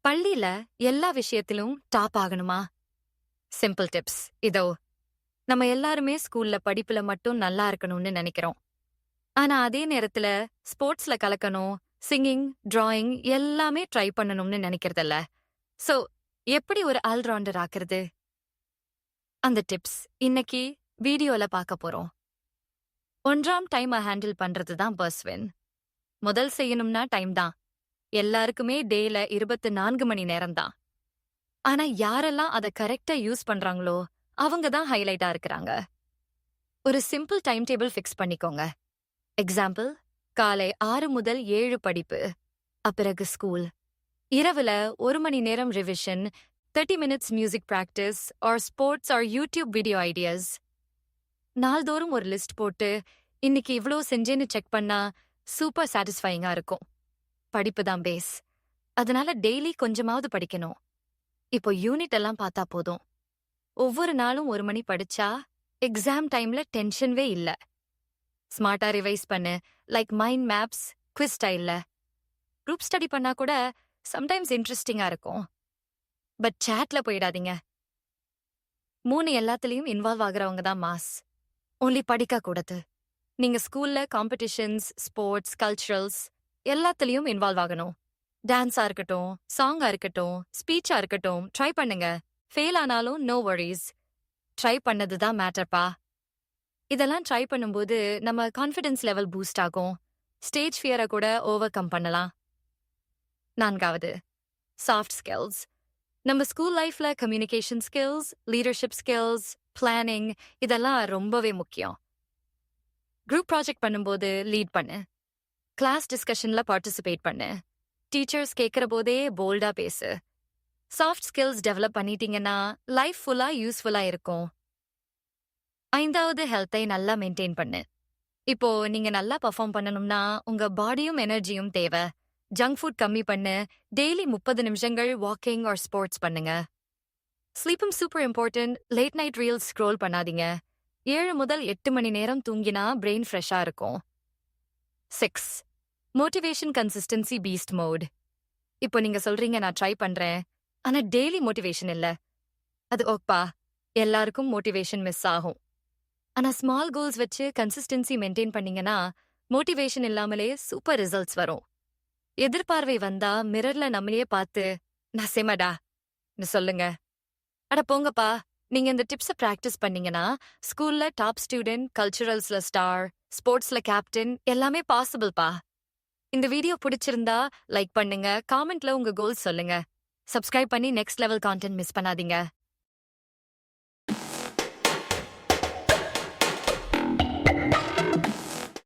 பள்ளியில எல்லா விஷயத்திலும் டாப் ஆகணுமா? சிம்பிள் டிப்ஸ் இதோ. நம்ம எல்லாருமே ஸ்கூல்ல படிப்புல மட்டும் நல்லா இருக்கணும்னு நினைக்கிறோம். ஆனா அதே நேரத்துல ஸ்போர்ட்ஸ்ல கலக்கணும், சிங்கிங், டிராயிங் எல்லாமே ட்ரை பண்ணணும்னு நினைக்கிறதில்ல. சோ, எப்படி ஒரு ஆல்ரவுண்டர் ஆக்குறது? அந்த டிப்ஸ் இன்னைக்கு வீடியோல பார்க்க போறோம். 1ஆம் டைமை ஹேண்டில் பண்றது தான் பர்ஸ்வின். முதல் செய்யணும்னா டைம் தான். எல்லாருக்குமே டேல 24 மணி நேரம் தான். ஆனா யாரெல்லாம் அத கரெக்ட்டா யூஸ் பண்றாங்களோ அவங்க தான் ஹைலைட்டா இருக்கிறாங்க. ஒரு சிம்பிள் டைம் டேபிள் ஃபிக்ஸ் பண்ணிக்கோங்க. எக்ஸாம்பிள், காலை 6 முதல் 7 படிப்பு, அப்பிறகு ஸ்கூல். இரவுல 1 மணி நேரம் revision, 30 minutes music practice or sports or YouTube video ideas. நாள்தோறும் ஒரு லிஸ்ட் போட்டு இன்னைக்கு இவ்ளோ செஞ்சேன்னு செக் பண்ணா சூப்பர் சாட்டிஸ்ஃபையிங்கா இருக்கும். படிப்பு தான் பேஸ். அதனால டெய்லி கொஞ்சமாவது படிக்கணும். இப்போ யூனிட் எல்லாம் பார்த்தா போதும். ஒவ்வொரு நாளும் 1 மணி படிச்சா எக்ஸாம் டைம்ல டென்ஷன்வே இல்ல. ஸ்மார்ட்டா ரிவைஸ் பண்ணு, லைக் மைண்ட் மேப்ஸ், குவிஸ் ஸ்டைல்ல. குரூப் ஸ்டடி பண்ணா கூட சம்டைம்ஸ் இன்ட்ரெஸ்டிங்கா இருக்கும். பட் சாட்ல போயிடாதீங்க. 3 எல்லாத்துலயும் இன்வால்வ் ஆகுறவங்க தான் மாஸ். ஒன்லி படிக்க கூடாது. நீங்க ஸ்கூல்ல காம்படிஷன்ஸ், ஸ்போர்ட்ஸ், கல்ச்சுரல்ஸ் எல்லாத்துலயும் இன்வால்வ் ஆகணும். டான்ஸா இருக்கட்டும், சாங்கா இருக்கட்டும், ஸ்பீச்சா இருக்கட்டும், ட்ரை பண்ணுங்க. ஃபெயில் ஆனாலும் நோ வொரீஸ். ட்ரை பண்ணது தான் மேட்டர்ப்பா. இதெல்லாம் ட்ரை பண்ணும்போது நம்ம கான்ஃபிடன்ஸ் லெவல் பூஸ்ட் ஆகும். ஸ்டேஜ் ஃபியரை கூட ஓவர் கம் பண்ணலாம். 4வது, சாஃப்ட் ஸ்கில்ஸ். நம்ம ஸ்கூல் லைஃப்ல communication skills, leadership skills, planning இதெல்லாம் ரொம்பவே முக்கியம். குரூப் ப்ராஜெக்ட் பண்ணும்போது லீட் பண்ணு. கிளாஸ் டிஸ்கஷன்ல பார்ட்டிசிபேட் பண்ணு. டீச்சர்ஸ் கேட்கிற போதே போல்டா பேசு. சாஃப்ட் ஸ்கில்ஸ் டெவலப் பண்ணிட்டீங்கன்னா லைஃப் ஃபுல்லா யூஸ்ஃபுல்லா இருக்கும். 5வது, ஹெல்த்தை நல்லா மெயின்டைன் பண்ணு. இப்போ நீங்க நல்லா பெர்ஃபார்ம் பண்ணணும்னா உங்க பாடியும் எனர்ஜியும் தேவை. ஜங்க் ஃபுட் கம்மி பண்ணு. டெய்லி 30 நிமிஷங்கள் வாக்கிங் ஆர் ஸ்போர்ட்ஸ் பண்ணுங்க. ஸ்லீப்பும் super important. Late night reels scroll பண்ணாதீங்க. 7 முதல் 8 மணி நேரம் தூங்கினா பிரெயின் ஃப்ரெஷ்ஷா இருக்கும். 6, மோட்டிவேஷன் கன்சிஸ்டன்சி பீஸ்ட் மோட். இப்போ நீங்க சொல்றீங்க நான் ட்ரை பண்றேன், ஆனா டெய்லி மோட்டிவேஷன் இல்ல. அது ஓக்பா, எல்லாருக்கும் மோட்டிவேஷன் மிஸ் ஆகும். ஆனா ஸ்மால் கோல்ஸ் வச்சு கன்சிஸ்டன்சி மெயின்டைன் பண்ணீங்கன்னா மோட்டிவேஷன் இல்லாமலே சூப்பர் ரிசல்ட்ஸ் வரும். எதிர்பார்வை வந்தா மிரர்ல நம்மளையே பார்த்து நான் செமடா சொல்லுங்க. அட போங்கப்பா, நீங்க இந்த டிப்ஸை பிராக்டிஸ் பண்ணீங்கன்னா ஸ்கூல்ல டாப் ஸ்டூடெண்ட், கல்ச்சுரல்ஸ்ல ஸ்டார், ஸ்போர்ட்ஸ்ல கேப்டன் எல்லாமே பாசிபிள்பா. இந்த வீடியோ பிடிச்சிருந்தா லைக் பண்ணுங்க, காமெண்ட்ல உங்க கோல்ஸ் சொல்லுங்க. சப்ஸ்கிரைப் பண்ணி நெக்ஸ்ட் லெவல் கான்டென்ட் மிஸ் பண்ணாதீங்க.